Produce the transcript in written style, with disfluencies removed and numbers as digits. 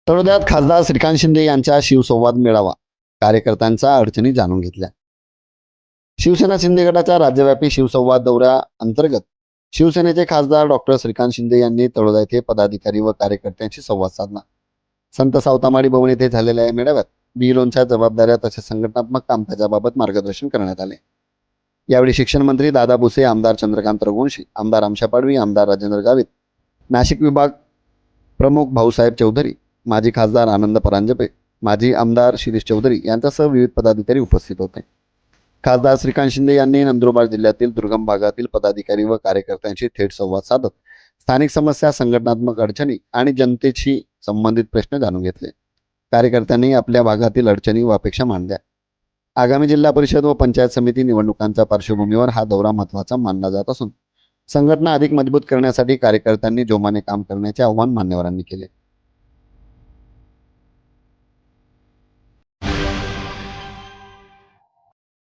तळोद्यात खासदार श्रीकांत शिंदे यांच्या शिवसंवाद मेळावा. कार्यकर्त्यांच्या अडचणी जाणून घेतल्या. शिवसेना शिंदे गटाच्या राज्यव्यापी शिवसंवाद दौऱ्या अंतर्गत शिवसेनेचे खासदार डॉक्टर श्रीकांत शिंदे यांनी तळोदा येथे पदाधिकारी व कार्यकर्त्यांशी संवाद साधला. संत सावतामाडी भवन येथे झालेल्या या मेळाव्यात बीलोनच्या जबाबदाऱ्या तसेच संघटनात्मक कामकाजाबाबत मार्गदर्शन करण्यात आले. यावेळी शिक्षण मंत्री दादा भुसे, आमदार चंद्रकांत रघुवंशी, आमदार आमशा पाडवी, आमदार राजेंद्र गावित, नाशिक विभाग प्रमुख भाऊसाहेब चौधरी, माजी खासदार आनंद परांजपे, माजी आमदार शिरीष चौधरी यांच्यासह विविध पदाधिकारी उपस्थित होते. खासदार श्रीकांत शिंदे यांनी नंदुरबार जिल्ह्यातील दुर्गम भागातील पदाधिकारी व कार्यकर्त्यांशी थेट संवाद साधत स्थानिक समस्या, संघटनात्मक अडचणी आणि जनतेशी संबंधित प्रश्न जाणून घेतले. कार्यकर्त्यांनी आपल्या भागातील अडचणी व अपेक्षा मांडल्या. आगामी जिल्हा परिषद व पंचायत समिती निवडणुकांच्या पार्श्वभूमीवर हा दौरा महत्त्वाचा मानला जात असून संघटना अधिक मजबूत करण्यासाठी कार्यकर्त्यांनी जोमाने काम करण्याचे आवाहन मान्यवरांनी केले.